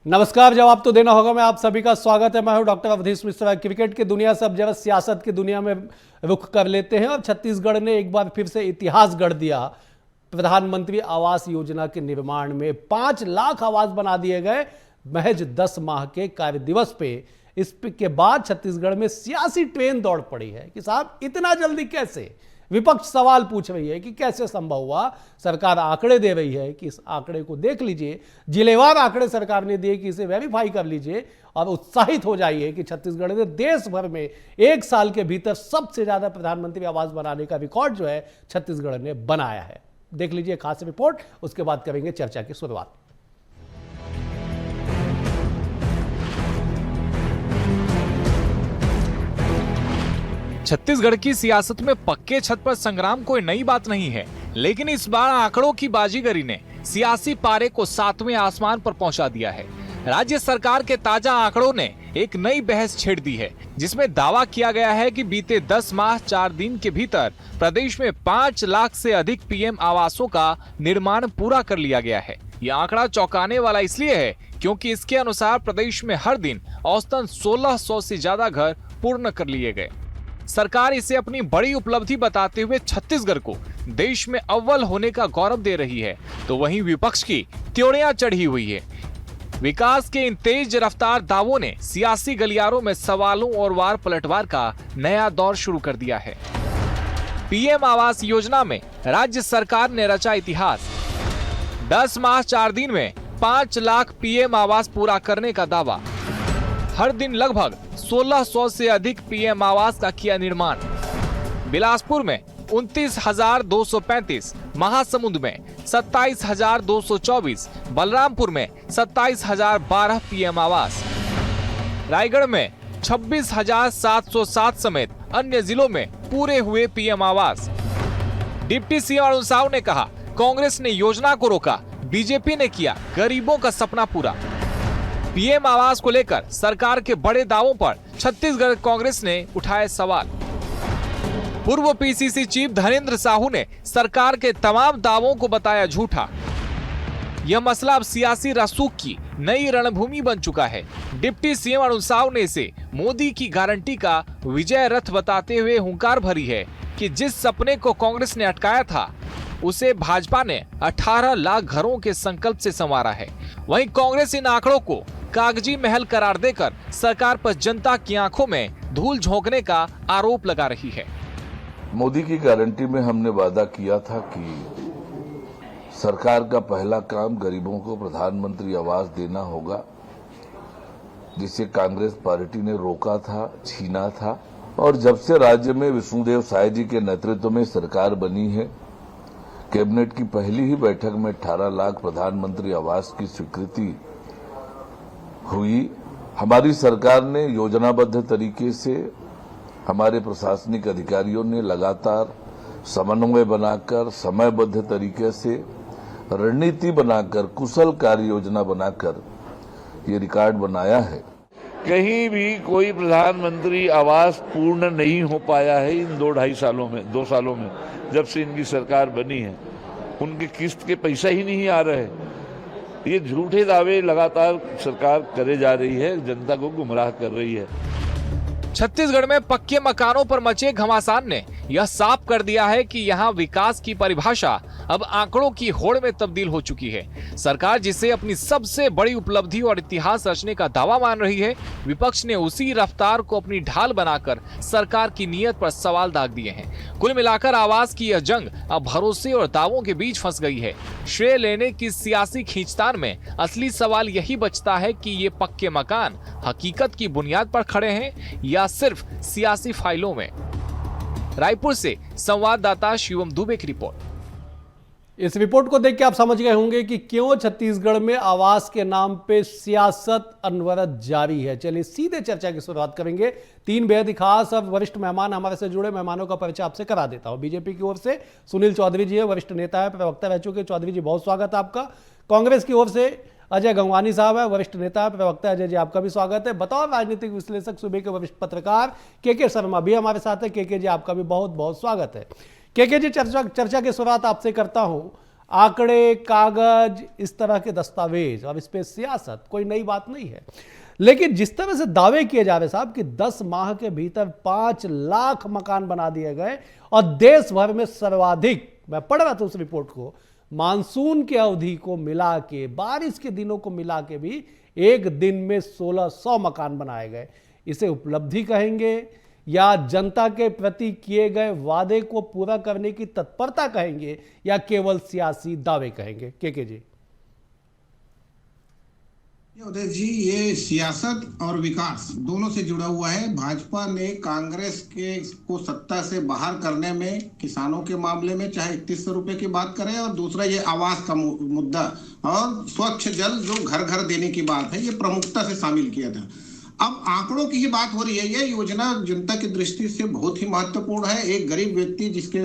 नमस्कार। जवाब तो देना होगा। मैं आप सभी का स्वागत है। मैं हूं डॉक्टर अवधेश मिश्रा। क्रिकेट की दुनिया से अब जरा सियासत की दुनिया में रुख कर लेते हैं और छत्तीसगढ़ ने एक बार फिर से इतिहास गढ़ दिया। प्रधानमंत्री आवास योजना के निर्माण में 5 लाख आवास बना दिए गए महज 10 माह के कार्य दिवस पे। इसके बाद छत्तीसगढ़ में सियासी ट्रेन दौड़ पड़ी है कि साहब इतना जल्दी कैसे। विपक्ष सवाल पूछ रही है कि कैसे संभव हुआ। सरकार आंकड़े दे रही है कि इस आंकड़े को देख लीजिए, जिलेवार आंकड़े सरकार ने दिए कि इसे वेरीफाई कर लीजिए और उत्साहित हो जाइए कि छत्तीसगढ़ ने देश भर में एक साल के भीतर सबसे ज्यादा प्रधानमंत्री आवास बनाने का रिकॉर्ड जो है छत्तीसगढ़ ने बनाया है। देख लीजिए खास रिपोर्ट, उसके बाद करेंगे चर्चा की शुरुआत। छत्तीसगढ़ की सियासत में पक्के छत पर संग्राम कोई नई बात नहीं है, लेकिन इस बार आंकड़ों की बाजीगरी ने सियासी पारे को 7वें आसमान पर पहुंचा दिया है। राज्य सरकार के ताजा आंकड़ों ने एक नई बहस छेड़ दी है, जिसमें दावा किया गया है कि बीते 10 माह 4 दिन के भीतर प्रदेश में 5 लाख से अधिक पीएम आवासों का निर्माण पूरा कर लिया गया है। यह आंकड़ा चौंकाने वाला इसलिए है क्योंकि इसके अनुसार प्रदेश में हर दिन औसतन 1600 से ज्यादा घर पूर्ण कर लिए गए। सरकार इसे अपनी बड़ी उपलब्धि बताते हुए छत्तीसगढ़ को देश में अव्वल होने का गौरव दे रही है, तो वहीं विपक्ष की त्योड़ियां चढ़ी हुई है। विकास के इन तेज रफ्तार दावों ने सियासी गलियारों में सवालों और वार पलटवार का नया दौर शुरू कर दिया है। पीएम आवास योजना में राज्य सरकार ने रचा इतिहास। 10 माह 4 दिन में 5 लाख पीएम आवास पूरा करने का दावा। हर दिन लगभग 1600 से अधिक पीएम आवास का किया निर्माण। बिलासपुर में 29,235, महासमुंद में 27,224, बलरामपुर में 27,012 पीएम आवास, रायगढ़ में 26,707 समेत अन्य जिलों में पूरे हुए पीएम आवास। डिप्टी सीएम अरुण साव ने कहा, कांग्रेस ने योजना को रोका, बीजेपी ने किया गरीबों का सपना पूरा। पीएम आवास को लेकर सरकार के बड़े दावों पर छत्तीसगढ़ कांग्रेस ने उठाए सवाल। पूर्व पीसीसी चीफ धनेंद्र साहू ने सरकार के तमाम दावों को बताया झूठा। यह मसला अब सियासी रसूख की नई रणभूमि बन चुका है। डिप्टी सीएम अरुण साव ने इसे मोदी की गारंटी का विजय रथ बताते हुए हुंकार भरी है कि जिस सपने को कांग्रेस ने अटकाया था, उसे भाजपा ने 18 लाख घरों के संकल्प से संवारा है। वहीं कांग्रेस इन आंकड़ों को कागजी महल करार देकर सरकार पर जनता की आंखों में धूल झोंकने का आरोप लगा रही है। मोदी की गारंटी में हमने वादा किया था कि सरकार का पहला काम गरीबों को प्रधानमंत्री आवास देना होगा, जिसे कांग्रेस पार्टी ने रोका था, छीना था। और जब से राज्य में विष्णुदेव साय जी के नेतृत्व में सरकार बनी है, कैबिनेट की पहली ही बैठक में 18 लाख प्रधानमंत्री आवास की स्वीकृति हुई। हमारी सरकार ने योजनाबद्ध तरीके से, हमारे प्रशासनिक अधिकारियों ने लगातार समन्वय बनाकर, समयबद्ध तरीके से रणनीति बनाकर, कुशल कार्य योजना बनाकर ये रिकॉर्ड बनाया है। कहीं भी कोई प्रधानमंत्री आवास पूर्ण नहीं हो पाया है इन 2-2.5 सालों में, 2 सालों में जब से इनकी सरकार बनी है। उनके किस्त के पैसा ही नहीं आ रहे। ये झूठे दावे लगातार सरकार करे जा रही है, जनता को गुमराह कर रही है। छत्तीसगढ़ में पक्के मकानों पर मचे घमासान ने यह साफ कर दिया है कि यहाँ विकास की परिभाषा अब आंकड़ों की होड़ में तब्दील हो चुकी है। सरकार जिसे अपनी सबसे बड़ी उपलब्धि और इतिहास रचने का दावा मान रही है, विपक्ष ने उसी रफ्तार को अपनी ढाल बनाकर सरकार की नीयत पर सवाल दाग दिए हैं। कुल मिलाकर आवास की यह जंग अब भरोसे और दावों के बीच फंस गई है। श्रेय लेने की सियासी खींचतान में असली सवाल यही बचता है कि ये पक्के मकान हकीकत की बुनियाद पर खड़े हैं या सिर्फ सियासी फाइलों में। रायपुर से संवाददाता शिवम दुबे की रिपोर्ट। इस रिपोर्ट को देख के आप समझ गए होंगे कि क्यों छत्तीसगढ़ में आवास के नाम पे सियासत अनवरत जारी है। चलिए सीधे चर्चा की शुरुआत करेंगे। 3 बेहद खास और वरिष्ठ मेहमान हमारे से जुड़े मेहमानों का परिचय आपसे करा देता हूं। बीजेपी की ओर से सुनील चौधरी जी है, वरिष्ठ नेता है, प्रवक्ता रह चुके। चौधरी जी बहुत स्वागत है आपका। कांग्रेस की ओर से अजय गंगवानी साहब है, वरिष्ठ नेता है, प्रवक्ता। अजय जी आपका भी स्वागत है। बतौर राजनीतिक विश्लेषक सूबे के वरिष्ठ पत्रकार के शर्मा भी हमारे साथ है। के जी आपका भी बहुत बहुत स्वागत है। के जी चर्चा की शुरुआत आपसे करता हूं। आंकड़े, कागज, इस तरह के दस्तावेज और इस पे सियासत, कोई नई बात नहीं है। लेकिन जिस तरह से दावे किए जा रहे साहब कि 10 माह के भीतर 5 लाख मकान बना दिए गए और देश भर में सर्वाधिक, मैं पढ़ रहा था उस रिपोर्ट को, मानसून की अवधि को मिला के, बारिश के दिनों को मिला के भी एक दिन में 1600 मकान बनाए गए, इसे उपलब्धि कहेंगे या जनता के प्रति किए गए वादे को पूरा करने की तत्परता कहेंगे या केवल सियासी दावे कहेंगे? के जी। उदय जी, ये सियासत और विकास दोनों से जुड़ा हुआ है। भाजपा ने कांग्रेस के को सत्ता से बाहर करने में, किसानों के मामले में चाहे 3100 रुपए की बात करें, और दूसरा ये आवास का मुद्दा और स्वच्छ जल जो घर घर देने की बात है, ये प्रमुखता से शामिल किया था। अब आंकड़ों की ही बात हो रही है। ये योजना जनता की दृष्टि से बहुत ही महत्वपूर्ण है। एक गरीब व्यक्ति जिसके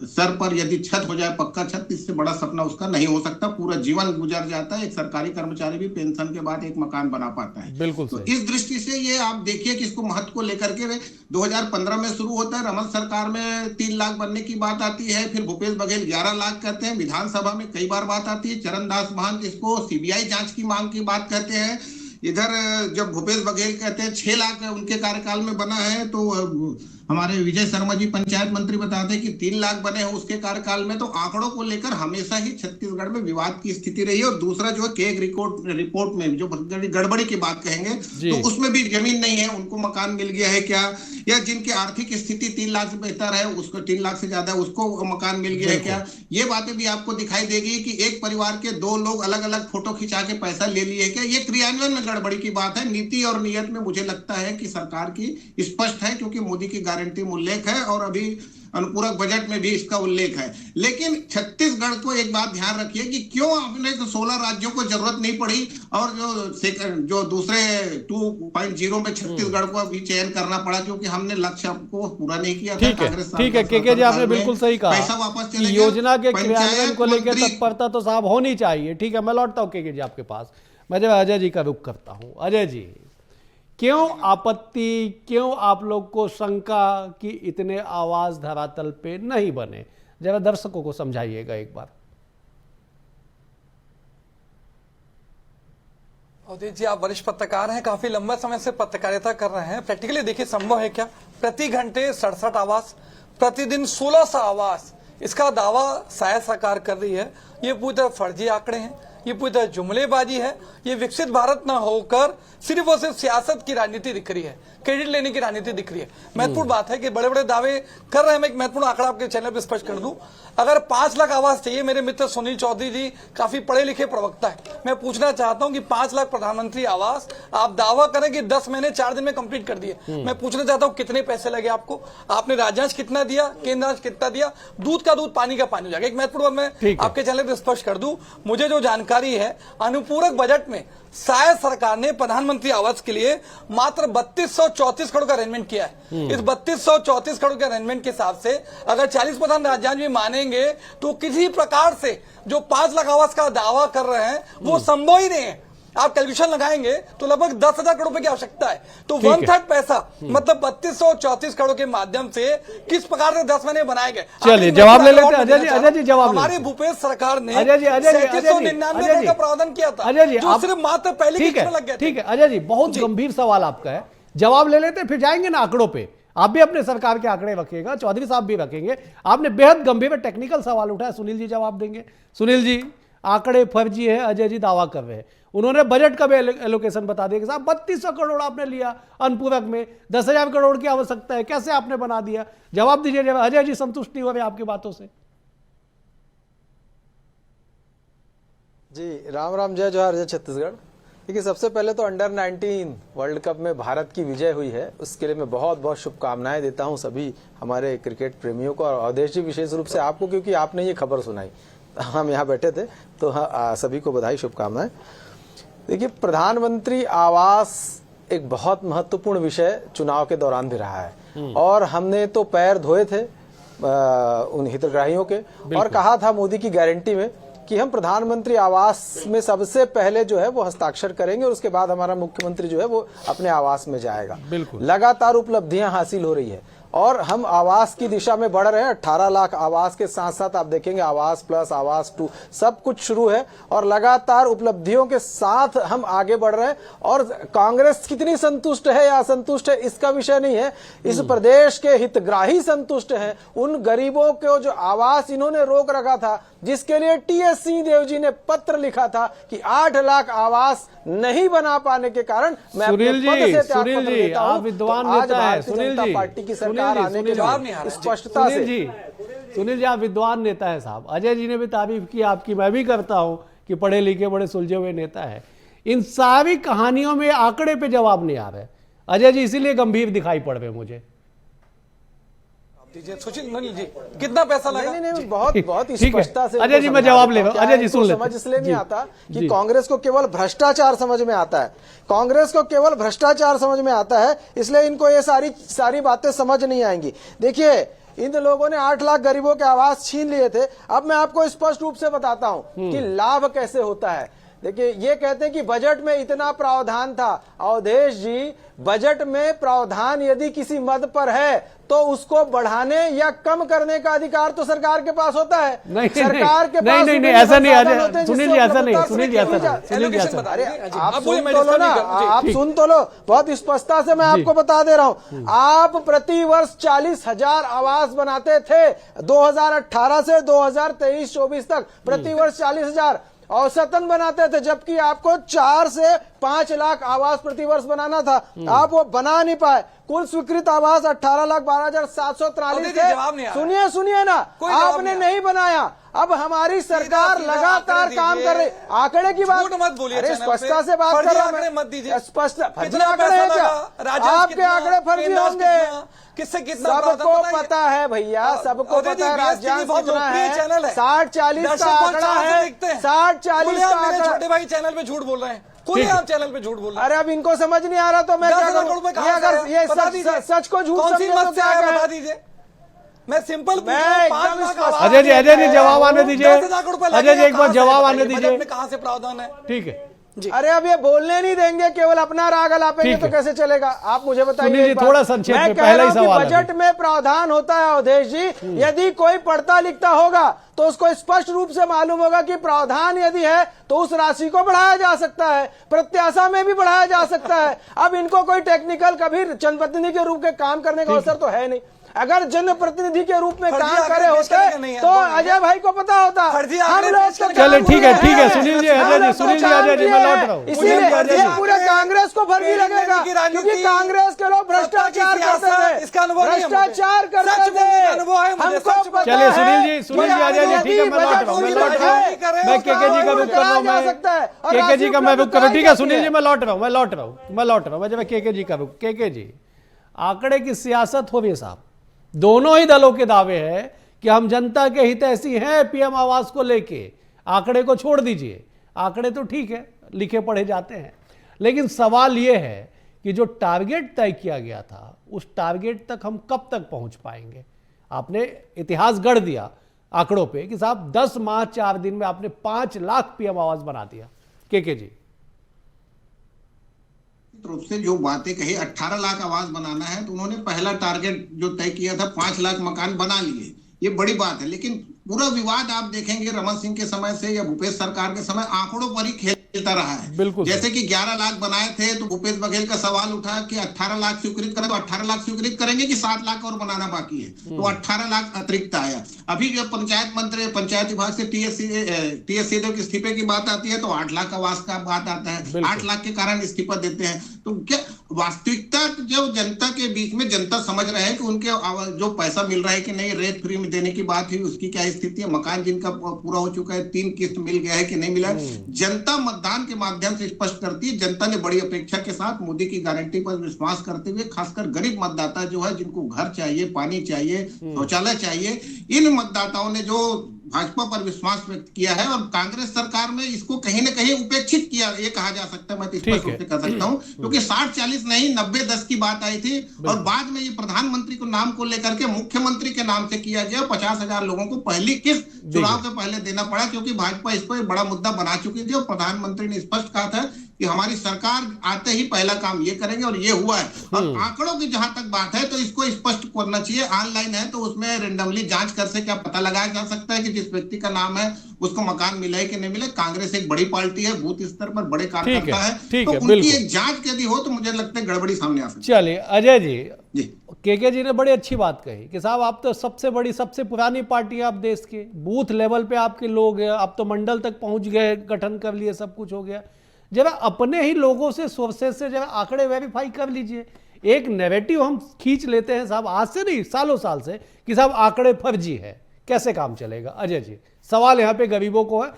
सर पर यदि छत हो जाए, पक्का छत, इससे बड़ा सपना उसका नहीं हो सकता, पूरा जीवन गुजर जाता है। एक सरकारी कर्मचारी भी पेंशन के बाद एक मकान बना पाता है। बिल्कुल। तो इस दृष्टि से ये आप देखिए कि इसको महत्व को लेकर के 2015 में शुरू होता है। रमन सरकार में 3 लाख बनने की बात आती है, फिर भूपेश बघेल 11 लाख कहते हैं, विधानसभा में कई बार बात आती है, चरणदास महंत इसको सीबीआई जांच की मांग की बात कहते हैं। इधर जब भूपेश बघेल कहते हैं 6 लाख उनके कार्यकाल में बना है, तो हमारे विजय शर्मा जी पंचायत मंत्री बताते हैं कि 3 लाख बने हैं उसके कार्यकाल में। तो आंकड़ों को लेकर हमेशा ही छत्तीसगढ़ में विवाद की स्थिति रही है। और दूसरा जो है केग रिपोर्ट में जो गड़बड़ी की बात कहेंगे, तो उसमें भी जमीन नहीं है, उनको मकान मिल गया है क्या, या जिनकी आर्थिक स्थिति 3 लाख से बेहतर है, उसको 3 लाख से ज्यादा उसको मकान मिल गया है क्या, ये बातें भी आपको दिखाई देगी कि एक परिवार के 2 लोग अलग अलग फोटो खिंचा के पैसा ले लिए क्या। ये क्रियान्वयन में गड़बड़ी की बात है। नीति और नियत में मुझे लगता है कि सरकार की स्पष्ट है, क्योंकि मोदी की गारंटी में उल्लेख है और अभी अनुपूरक बजट में भी इसका उल्लेख है। लेकिन छत्तीसगढ़ को एक बात ध्यान रखिए कि क्यों अपने 16 राज्यों को जरूरत नहीं पड़ी, और जो दूसरे 2.0 में छत्तीसगढ़ को अभी चयन करना पड़ा, क्योंकि हमने लक्ष्य को पूरा नहीं किया था। कांग्रेस ठीक है के जी, आपने बिल्कुल सही कहा। पैसा वापस चले गया। योजना के क्रियान्वयन को लेकर तत्परता तो साहब होनी चाहिए। ठीक है, मैं लौटता हूं के जी आपके पास। मैं जब अजय जी का रुख करता हूं, अजय जी, क्यों आपत्ति, क्यों आप लोग को शंका कि इतने आवाज धरातल पे नहीं बने? जरा दर्शकों को समझाइएगा एक बार। उदय जी, आप वरिष्ठ पत्रकार हैं, काफी लंबा समय से पत्रकारिता कर रहे हैं। प्रैक्टिकली देखिए, संभव है क्या? प्रति घंटे 67 आवास, प्रतिदिन 1600 आवास, इसका दावा शायद सरकार कर रही है। ये पूरी तरह फर्जी आंकड़े हैं, ये पूरी तरह जुमलेबाजी है। ये विकसित भारत ना होकर सिर्फ और सिर्फ सियासत की राजनीति दिख रही है, क्रेडिट लेने की राजनीति दिख रही है। महत्वपूर्ण बात है कि बड़े बड़े दावे कर रहे हैं। मैं एक महत्वपूर्ण आंकड़ा आपके चैनल पर स्पष्ट कर दूं, अगर 5 लाख आवास चाहिए, मेरे मित्र सुनील चौधरी जी काफी पढ़े लिखे प्रवक्ता है, मैं पूछना चाहता हूं कि 5 लाख प्रधानमंत्री आवास आप दावा करें कि 10 महीने 4 दिन में कंप्लीट कर दिए। मैं पूछना चाहता हूं कितने पैसे लगे आपको, आपने राज्यांश कितना दिया, केंद्र अंश कितना दिया? दूध का दूध, पानी का पानी हो जाएगा। एक महत्वपूर्ण मैं आपके चैनल पर स्पष्ट कर दूं, मुझे जो जानकारी है, अनुपूरक बजट में शायद सरकार ने प्रधानमंत्री आवास के लिए मात्र 3234 करोड़ का अरेंजमेंट किया है। इस 3234 करोड़ के अरेंजमेंट के हिसाब से अगर 40% राज्यांश भी मानेंगे, तो किसी प्रकार से जो 5 लाख आवास का दावा कर रहे हैं वो संभव ही नहीं है। आप कैलकुलेशन लगाएंगे तो लगभग 10,000 करोड़ रुपए की आवश्यकता है। तो 1/3 पैसा, मतलब 3234 करोड़ के माध्यम से किस प्रकार से 10 महीने बनाए गए। चलिए जवाब ले लेते हैं अजय जी, जवाब। हमारे भूपेश सरकार ने अजय जी 3799 का प्रावधान किया था, अजय जी, जो सिर्फ मात्र पहले किस्त में लग गया। ठीक है अजय जी, बहुत गंभीर सवाल आपका है, जवाब ले लेते हैं, फिर जाएंगे ना आंकड़ों पे। आप भी अपने सरकार के आंकड़े रखिएगा, चौधरी साहब भी रखेंगे। आपने बेहद गंभीर टेक्निकल सवाल उठाया, सुनील जी जवाब देंगे। सुनील जी, आंकड़े फर्जी है, अजय जी दावा कर रहे हैं। उन्होंने बजट का भी एलोकेशन बता दिया कि साहब 3200 करोड़ आपने लिया, अनुपूरक में 10,000 करोड़ की आवश्यकता है, कैसे आपने बना दिया? जवाब दीजिए। अजय जी संतुष्ट नहीं हो रहे आपकी बातों से? जी राम राम, जय जोहार, जय छत्तीसगढ़। देखिए, सबसे पहले तो अंडर 19 वर्ल्ड कप में भारत की विजय हुई है, उसके लिए मैं बहुत बहुत शुभकामनाएं देता हूं सभी हमारे क्रिकेट प्रेमियों को, और अवधेश जी विशेष रूप से आपको, क्योंकि आपने ये खबर सुनाई। हम यहाँ बैठे थे तो सभी को बधाई, शुभकामनाएं। देखिए, प्रधानमंत्री आवास एक बहुत महत्वपूर्ण विषय चुनाव के दौरान भी रहा है, और हमने तो पैर धोए थे उन हितग्राहियों के, और कहा था मोदी की गारंटी में कि हम प्रधानमंत्री आवास में सबसे पहले जो है वो हस्ताक्षर करेंगे, और उसके बाद हमारा मुख्यमंत्री जो है वो अपने आवास में जाएगा। लगातार उपलब्धियां हासिल हो रही है। और हम आवास की दिशा में बढ़ रहे हैं। 18 लाख आवास के साथ साथ आप देखेंगे आवास प्लस, आवास 2 सब कुछ शुरू है और लगातार उपलब्धियों के साथ हम आगे बढ़ रहे हैं। और कांग्रेस कितनी संतुष्ट है या असंतुष्ट है इसका विषय नहीं है, इस प्रदेश के हितग्राही संतुष्ट हैं। उन गरीबों को जो आवास इन्होंने रोक रखा था, जिसके लिए टीएस सिंहदेव जी ने पत्र लिखा था कि 8 लाख आवास नहीं बना पाने के कारण मैं अपने पद से त्यागपत्र देता हूं। आप विद्वान तो आज नेता है भारतीय जनता पार्टी की सरकार आने के बाद स्पष्टता से सुनील जी आप विद्वान नेता है साहब। अजय जी ने भी तारीफ की आपकी, मैं भी करता हूं कि पढ़े लिखे बड़े सुलझे हुए नेता है। इन सारी कहानियों में आंकड़े पे जवाब नहीं आ रहे अजय जी, इसीलिए गंभीर दिखाई पड़ रहे मुझे। सुशील जी कितना पैसा लगा? नहीं, बहुत स्पष्टता से अजय जी मैं जवाब ले रहा हूं। अजय जी सुन ले। समझ इसलिए नहीं आता कि कांग्रेस को केवल भ्रष्टाचार समझ में आता है, कांग्रेस को केवल भ्रष्टाचार समझ में आता है, इसलिए इनको ये सारी बातें समझ नहीं आएंगी। देखिए इन लोगों ने 8 लाख गरीबों के आवास छीन लिए थे। अब मैं आपको स्पष्ट रूप से बताता हूं कि लाभ कैसे होता है। देखिए ये कहते हैं कि बजट में इतना प्रावधान था। अवधेश जी, बजट में प्रावधान यदि किसी मद पर है तो उसको बढ़ाने या कम करने का अधिकार तो सरकार के पास होता है। नहीं, सरकार के नहीं, पास नहीं, नहीं, ऐसा नहीं अजय, सुनील जी ऐसा नहीं, सुनील जी ऐसा नहीं, सुनील जी ऐसा अरे आप सुन तो लो ना, आप सुन तो लो, बहुत स्पष्टता से मैं आपको बता दे रहा हूं। आप प्रति वर्ष 40,000 आवास बनाते थे 2018 से 2023-24 तक, प्रति वर्ष 40,000 औसतन बनाते थे, जबकि आपको 4 से 5 लाख आवास प्रतिवर्ष बनाना था। आप वो बना नहीं पाए। कुल स्वीकृत आवास 18,12,743 थे। सुनिए ना, आपने नहीं बनाया। अब हमारी सरकार लगातार काम कर रही। आंकड़े की बात मत बोलिए, स्पष्टता से बात कर रहा हूं। स्पष्ट फर्जी आंकड़े हैं क्या? आपके आंकड़े फर्जी होंगे। किससे कितना सबको पता है भैया, सबको पता है। राज्यांश कितना है? 60-40 का आंकड़ा है। 60-40 का आंकड़ा। छोटे भाई चैनल पे झूठ बोल रहे हैं, खुले आप चैनल पे झूठ बोल रहे हैं। अरे अब इनको समझ नहीं आ रहा तो मैं क्या करूं? ये अगर ये सच को झूठ समझे तो क्या करें? बता दीजिए। मैं सिंपल अजय जी जवाब आने दीजिए। अजय जी एक बार जवाब आने दीजिए। कहां से प्रावधान है? ठीक है। अरे अब ये बोलने नहीं देंगे, केवल अपना राग अलापेंगे तो कैसे चलेगा? आप मुझे बताइए। थोड़ा संक्षेप में, पहला ही सवाल। बजट में प्रावधान होता है अवधेश जी, यदि कोई पढ़ता लिखता होगा तो उसको स्पष्ट रूप से मालूम होगा कि प्रावधान यदि है तो उस राशि को बढ़ाया जा सकता है, प्रत्याशा में भी बढ़ाया जा सकता है। अब इनको कोई टेक्निकल कभी जनप्रतिनिधि के रूप के काम करने का अवसर तो है नहीं। अगर जनप्रतिनिधि के रूप में काम करे होते तो अजय भाई को पता होता। हम लोग चले ठीक है सुनील जी, अजय जी मैं लौट रहा हूँ। इसीलिए पूरे कांग्रेस को फर्जी लगेगा क्योंकि कांग्रेस के लोग भ्रष्टाचार करते थे, भ्रष्टाचार करते थे। हमको चलिए सुनील जी अजय जी ठीक है, मैं लौट रहा हूँ। मैं केके जी का रुख कर रहा हूँ। केके जी का मैं रुख कर रहा हूँ। ठीक है सुनील जी मैं लौट रहा हूँ। मैं केके जी का रुख। केके जी, आंकड़े की सियासत हो रही है साहब। दोनों ही दलों के दावे हैं कि हम जनता के हितैषी हैं पीएम आवास को लेके। आंकड़े को छोड़ दीजिए, आंकड़े तो ठीक है लिखे पढ़े जाते हैं, लेकिन सवाल यह है कि जो टारगेट तय किया गया था उस टारगेट तक हम कब तक पहुंच पाएंगे? आपने इतिहास गढ़ दिया आंकड़ों पे कि साहब 10 माह 4 दिन में आपने 5 लाख पीएम आवास बना दिया। केके जी रूप से जो बातें कही 18 लाख आवास बनाना है, तो उन्होंने पहला टारगेट जो तय किया था 5 लाख मकान बना लिए। ये बड़ी बात है, लेकिन पूरा विवाद आप देखेंगे रमन सिंह के समय से या भूपेश सरकार के समय आंकड़ों पर ही खेलता रहा है। बिल्कुल। जैसे कि 11 लाख बनाए थे तो भूपेश बघेल का सवाल उठा कि 18 लाख स्वीकृत करें, तो 18 लाख स्वीकृत करेंगे कि 7 लाख और बनाना बाकी है, तो 18 लाख अतिरिक्त आया। अभी जब पंचायत विभाग से टीएस सिंहदेव के इस्तीफे की बात आती है तो 8 लाख आवास का बात आता है। 8 लाख के कारण इस्तीफा देते हैं। तो क्या वास्तविकता जो जनता के बीच में जनता समझ रहे हैं कि उनके जो पैसा मिल रहा है कि नहीं, रेट फ्री में देने की बात हुई, उसकी क्या स्थिति है? मकान जिनका पूरा हो चुका है 3 किस्त मिल गया है कि नहीं मिला? जनता मतदान के माध्यम से स्पष्ट करती है। जनता ने बड़ी अपेक्षा के साथ मोदी की गारंटी पर विश्वास करते हुए, खासकर गरीब मतदाता जो है, जिनको घर चाहिए, पानी चाहिए, शौचालय चाहिए, इन मतदाताओं ने जो भाजपा पर विश्वास व्यक्त किया है और कांग्रेस सरकार में इसको कहीं ना कहीं उपेक्षित किया, ये कहा जा सकता है। मैं तो स्पष्ट रूप से कह सकता हूं, क्योंकि 60-40 नहीं 90-10 की बात आई थी और बाद में ये प्रधानमंत्री को नाम को लेकर के मुख्यमंत्री के नाम से किया गया। 50,000 लोगों को पहली किस्त चुनाव के पहले देना पड़ा, क्योंकि भाजपा इस पर बड़ा मुद्दा बना चुकी थी और प्रधानमंत्री ने स्पष्ट कहा था कि हमारी सरकार आते ही पहला काम ये करेंगे और ये हुआ है। और आंकड़ों की जहां तक बात है तो इसको स्पष्ट करना चाहिए। ऑनलाइन है तो उसमें रेंडमली जांच कर से क्या पता लगाया जा सकता है कि जिस व्यक्ति का नाम है उसको मकान मिला है कि नहीं मिला। कांग्रेस एक बड़ी पार्टी है, बूथ स्तर पर बड़े कार्यकर्ता है, तो उनकी एक जांच यदि हो तो मुझे लगता है गड़बड़ी सामने आ सकती है। चलिए अजय जी, जी केके जी ने बड़ी अच्छी बात कही कि साहब आप तो सबसे बड़ी सबसे पुरानी पार्टी है आप देश के, बूथ लेवल पे आपके लोग हैं, आप तो मंडल तक पहुंच गए, गठन कर लिए, सब कुछ हो गया। जरा अपने ही लोगों से सोर्सेज से जरा आंकड़े वेरीफाई कर लीजिए। एक नैरेटिव हम खींच लेते हैं साहब, आज से नहीं सालों साल से, कि साहब आंकड़े फर्जी है, कैसे काम चलेगा। अजय जी, सवाल यहाँ पे गरीबों को है,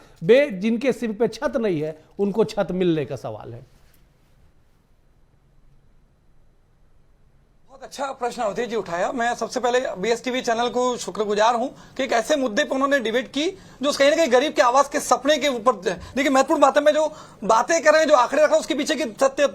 जिनके सिर पे छत नहीं है उनको छत मिलने का सवाल है। अच्छा प्रश्न अवधेश जी उठाया। मैं सबसे पहले BSTV चैनल को शुक्रगुजार हूं कि एक ऐसे मुद्दे पर उन्होंने डिबेट की जो कहीं ना कहीं गरीब के आवाज के सपने के ऊपर। देखिए महत्वपूर्ण बातें में जो बातें कर रहे हैं, जो आंकड़े रख रहे हैं, उसके पीछे की तथ्य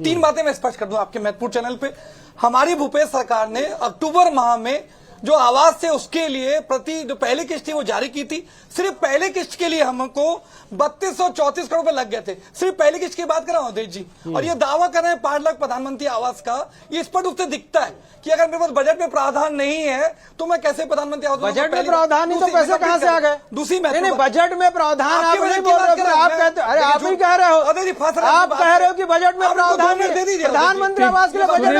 3 बातें मैं स्पष्ट कर दूं आपके महत्वपूर्ण चैनल पे। हमारी भूपेश सरकार ने अक्टूबर माह में जो आवास थे उसके लिए प्रति जो पहली किस्त थी वो जारी की थी। सिर्फ पहले किस्त के लिए हमको 3234 करोड़ रुपए लग गए थे, सिर्फ पहली किस्त की बात कर रहा हूं अवधेश जी। और ये दावा कर रहे हैं 5 लाख प्रधानमंत्री आवास का। ये स्पष्ट रूप से दिखता है कि अगर मेरे पास बजट में प्रावधान नहीं है तो मैं कैसे प्रधानमंत्री आवास। बजट में प्रावधान नहीं तो पैसे कहां से आ गए? दूसरी नहीं, बजट में प्रावधान आप नहीं बोल रहे हो, आप कहते हो, अरे आप ही कह रहे हो, आप कह रहे हो कि बजट में प्रावधान है। प्रधानमंत्री आवास के लिए बजट में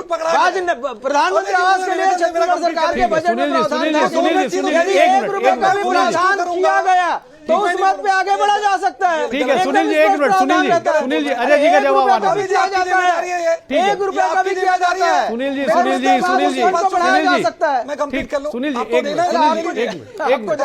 प्रावधान है। प्रधानमंत्री आवास के लिए छत्तीसगढ़ सरकार के बजट में प्रावधान है। यदि 1 रुपए का भी प्रावधान किया गया तो उस मत पे आगे बढ़ा जा सकता है। ठीक है सुनील जी, 1 मिनट सुनील जी, अजय जी का जवाब आना है। 1 रुपए का भी किया जाता है। सुनील जी मैं कंप्लीट कर लूं। सुनील जी, एक मिनट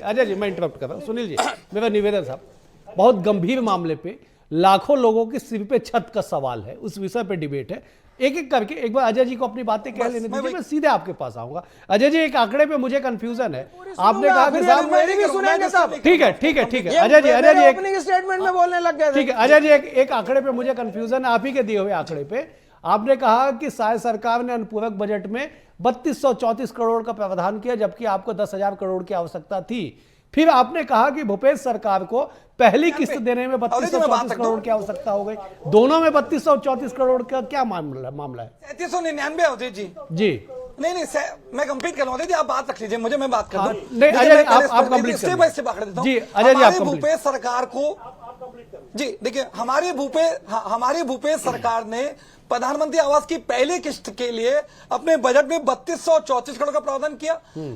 अजय जी मैं इंटरप्ट कर रहा हूं। सुनील जी, मेरा निवेदन साहब, बहुत गंभीर मामले पे लाखों लोगों के सिर पे छत का सवाल है, उस विषय पे डिबेट है। एक एक करके एक बार अजय जी को अपनी बातें कह लेने दीजिए, मैं सीधे आपके पास आऊंगा। अजय जी, एक आंकड़े पे मुझे कंफ्यूजन है। आपने कहा कि साहब मेरी भी सुनेंगे साहब। ठीक है अजय जी ओपनिंग स्टेटमेंट में बोलने लग गए। ठीक है अजय जी, एक आंकड़े पे मुझे कंफ्यूजन है, आप ही के दिए हुए आंकड़े पे। आपने कहा कि शायद सरकार ने अनुपूरक बजट में 3234 करोड़ का प्रावधान किया, जबकि आपको 10,000 करोड़ की आवश्यकता थी। फिर आपने कहा कि भूपेश सरकार को पहली किस्त देने में 3234 करोड़ की आवश्यकता हो गई। दोनों में 3234 करोड़ का क्या मामला है? 3799 अवधेश जी। नहीं मैं कंप्लीट कर लूंगा। आप बात रख लीजिए, मैं बात कर दूं। नहीं अजय आप कंप्लीट स्टेप बाय स्टेप आंकड़े देता हूं। जी अजय जी, आप भूपेश सरकार को जी देखिए, हमारी भूपेश सरकार ने प्रधानमंत्री आवास की पहली किस्त के लिए अपने बजट में 3234 करोड़ का प्रावधान किया।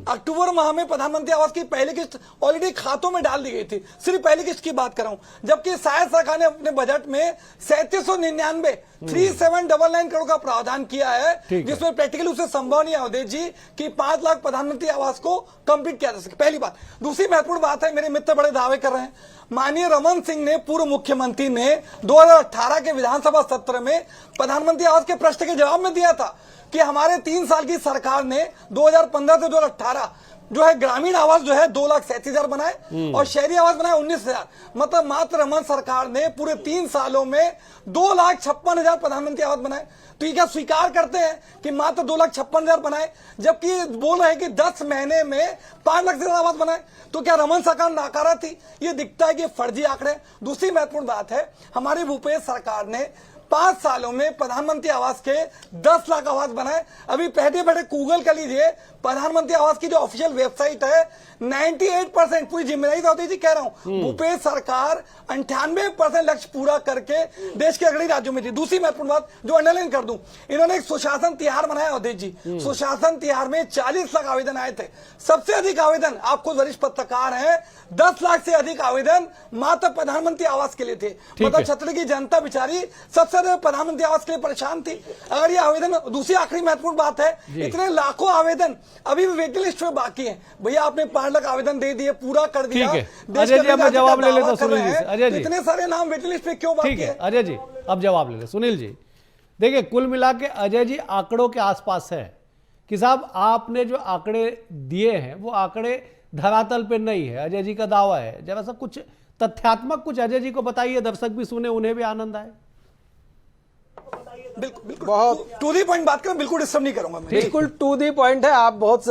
अक्टूबर माह में प्रधानमंत्री आवास की पहली किस्त ऑलरेडी खातों में डाल दी गई थी। सिर्फ पहली किस्त की बात कर रहा हूं, जबकि शायद सरकार ने अपने बजट में 3799 करोड़ का प्रावधान किया है, जिसमें प्रैक्टिकली उसे संभव नहीं है अवधेश जी कि 5 लाख प्रधानमंत्री आवास को कंप्लीट किया जा सके। पहली बात। दूसरी महत्वपूर्ण बात है, मेरे मित्र बड़े दावे कर रहे हैं। माननीय रमन सिंह ने, पूर्व मुख्यमंत्री ने 2018 के विधानसभा सत्र में प्रधानमंत्री आवास के प्रश्न के जवाब में दिया था कि हमारे 3 साल की सरकार ने 2015 से 2018 जो है ग्रामीण आवास जो है 2,37,000 बनाए और शहरी आवास बनाए 19,000। मतलब मात्र रमन सरकार ने पूरे 3 सालों में 2,56,000 प्रधानमंत्री आवास बनाए। तो ये क्या स्वीकार करते हैं कि मात्र 2,56,000 बनाए, जबकि बोल रहे हैं कि 10 महीने में 5 लाख से ज्यादा आवास बनाए? तो क्या रमन सरकार नाकारा थी? ये दिखता है कि फर्जी आंकड़े। दूसरी महत्वपूर्ण बात है, हमारी भूपेश सरकार ने 5 सालों में प्रधानमंत्री आवास के 10 लाख आवास बनाए। अभी बैठे बैठे गूगल कर लीजिए, प्रधानमंत्री आवास की जो ऑफिशियल वेबसाइट है 98% पूरी जिम्मेदारी होती जी कह रहा हूं, भूपेश सरकार 98% लक्ष्य पूरा करके देश के अग्रणी राज्यों में थी। दूसरी महत्वपूर्ण बात जो अंडरलाइन कर दूं, इन्होंने एक सुशासन तिहार बनाया अवधेश जी। सुशासन तिहार में 40 लाख आवेदन आए थे। सबसे अधिक आवेदन, आप खुद वरिष्ठ पत्रकार हैं, 10 लाख से अधिक आवेदन मात्र प्रधानमंत्री आवास के लिए थे। मतलब छत्तीसगढ़ की जनता बेचारी सबसे ज्यादा प्रधानमंत्री आवास के लिए परेशान थी। अगर ये आवेदन, दूसरी आखिरी महत्वपूर्ण बात है, इतने लाखों आवेदन अभी भी वेटिंग लिस्ट में बाकी है। भैया आपने 5 लाख आवेदन दे दिए, पूरा कर दिया। अजय जी अब जवाब ले लेता सुनील जी से। अजय जी, इतने सारे नाम वेटिंग लिस्ट पे क्यों बाकी है? अजय जी अब जवाब ले ले। सुनील जी देखिए, कुल मिला के अजय जी आंकड़ों के आसपास है कि साहब आपने जो आंकड़े दिए हैं वो आंकड़े धरातल पे नहीं है। अजय जी का दावा है, जरा सा कुछ तथ्यात्मक कुछ अजय जी को बताइए, दर्शक भी सुने, उन्हें भी आनंद आए। बिल्कुल बहुत टू दी पॉइंट बात करें, बिल्कुल डिस्टर्ब नहीं करूंगा मैं। बिल्कुल टू दी पॉइंट है, आप बहुत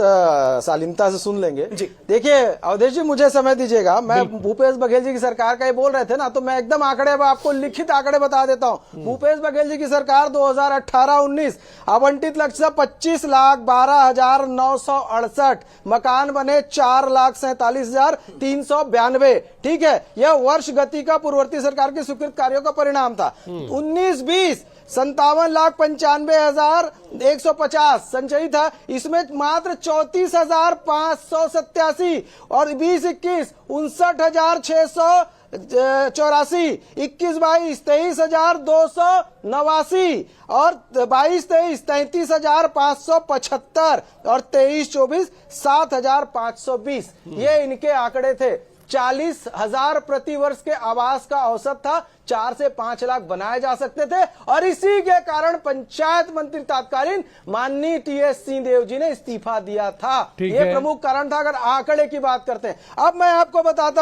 शालीनता से सुन लेंगे। जी। देखिए अवधेश जी, मुझे समय दीजिएगा, मैं भूपेश बघेल जी की सरकार का ही बोल रहे थे ना, तो मैं एकदम आंकड़े अब आपको लिखित आंकड़े बता देता हूं। भूपेश बघेल जी की सरकार 2018-19 आवंटित लक्ष्य 25,12,968, मकान बने 4,47,392। ठीक है, यह वर्ष गति का पूर्ववर्ती सरकार की स्वीकृत कार्यों का परिणाम था। 19-20 57,95,150 संचयी था, इसमें मात्र 34,587 और 20-21 59,684, 21-22 23,289 और 22-23 33,575 और 23-24 7,520। ये इनके आंकड़े थे। 40,000 प्रति वर्ष के आवास का औसत था, 4 से 5 लाख बनाए जा सकते थे, और इसी के कारण पंचायत मंत्री तत्कालीन माननीय टीएस सिंहदेव जी ने इस्तीफा दिया था। ये प्रमुख कारण था, अगर आंकड़े की बात करते हैं। अब मैं आपको बताता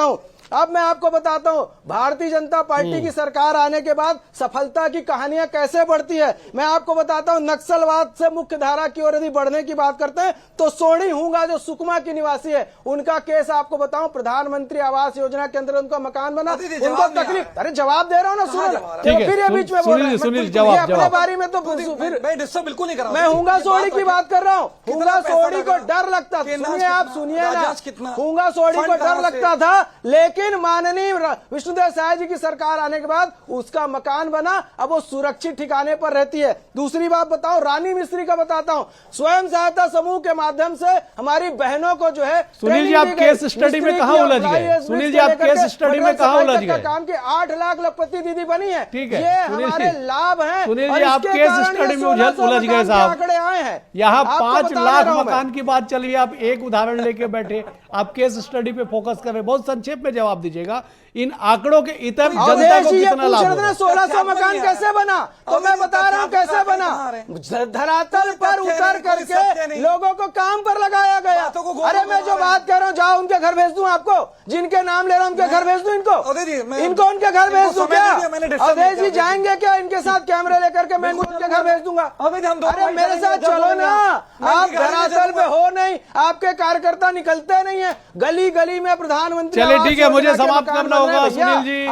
हूं भारतीय जनता पार्टी की सरकार आने के बाद सफलता की कहानियां कैसे बढ़ती है। मैं आपको बताता हूं, नक्सलवाद से मुख्य धारा की ओर यदि बढ़ने की बात करते हैं तो सोनी हुंगा जो सुकमा की निवासी है, उनका केस आपको बताऊं, प्रधानमंत्री आवास योजना के अंदर उनका मकान बना, उनको तकलीफ। अरे जवाब दे रहा हूं ना, सुनो, फिर ये बीच में बोल रहे हैं अपने बारे में, तो फिर मैं डिस्टर्ब बिल्कुल नहीं कर रहा हूं। मैं हुंगा सोनी की बात कर रहा हूं। हुंगा सोनी को डर लगता, सुनिए आप, सुनिए ना, हुंगा सोनी को डर लगता था, लेकिन माननीय विष्णुदेव साय जी की सरकार आने के बाद उसका मकान बना, अब वो सुरक्षित ठिकाने पर रहती है। दूसरी बात बताओ, रानी मिस्त्री का बताता हूं, स्वयं सहायता समूह के माध्यम से हमारी बहनों को जो है, सुनील जी आप केस स्टडी में कहां उलझ गए? सुनील जी आप केस स्टडी में कहां उलझ गए? काम की 8 लाख लखपति दीदी बनी है। ठीक है, ये हमारे लाभ हैं। सुनील जी आप केस स्टडी में उलझ गए साहब। आंकड़े आए हैं, यहाँ 5 लाख मकान की बात चल रही है, आप एक उदाहरण लेके बैठे, आप केस स्टडी पे फोकस कर रहे। बहुत संक्षेप में जवाब दीजिएगा, इन आंकड़ों के इतर जनता को कितना लाभ होगा? 1600 मकान कैसे बना, तो मैं बता रहा हूं कैसे बना। धरातल पर उतर करके लोगों को काम पर लगाया गया। अरे मैं जो बात कर रहा हूं, जाओ उनके घर भेज दूं आपको, जिनके नाम ले रहा हूं उनके घर भेज दूं, इनको उनके घर भेज दूं क्या? अवधेश जी जाएंगे क्या इनके साथ कैमरे लेकर के? मैं उनके घर भेज दूंगा। अरे मेरे साथ चलो ना, आप धरातल पे हो नहीं, आपके कार्यकर्ता निकलते नहीं है, गली गली में प्रधानमंत्री। चलिए ठीक है, मुझे समाप्त करना होगा सुनील जी।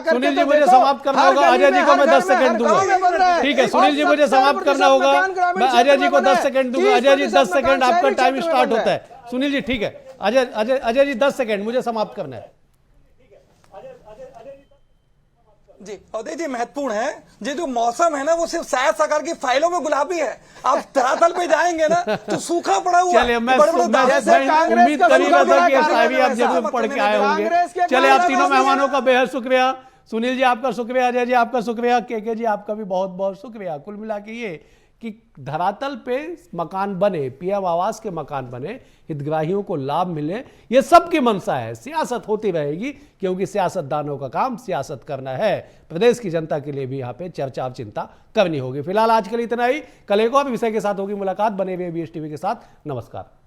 सुनील जी मुझे समाप्त करना होगा, अजय जी को मैं 10 सेकंड दूंगा। ठीक है सुनील जी, मुझे समाप्त करना होगा, मैं अजय जी को 10 सेकंड दूंगा। अजय जी 10 सेकंड आपका टाइम स्टार्ट होता है। सुनील जी ठीक है, अजय जी 10 सेकंड मुझे समाप्त करना है। जी अवधेश जी, महत्वपूर्ण है, ये जो मौसम है ना, वो सिर्फ शायद सरकार की फाइलों में गुलाबी है। आप धरातल पे जाएंगे ना तो सूखा पड़ा हुआ। चलिए मैं उम्मीद कर ही रहा था कि साहब आप जरूर पढ़ के आए होंगे। चलिए आप तीनों मेहमानों का बेहद शुक्रिया। सुनील जी आपका शुक्रिया, अजय जी आपका शुक्रिया, के जी आपका भी बहुत बहुत शुक्रिया। कुल मिला के ये कि धरातल पे मकान बने, पीएम आवास के मकान बने, हितग्राहियों को लाभ मिले, ये सबकी मंशा है। सियासत होती रहेगी क्योंकि सियासतदानों का काम सियासत करना है। प्रदेश की जनता के लिए भी यहाँ पे चर्चा और चिंता करनी होगी। फिलहाल आज के लिए इतना ही, कल एक और विषय के साथ होगी मुलाकात। बने हुए BS टीवी के साथ, नमस्कार।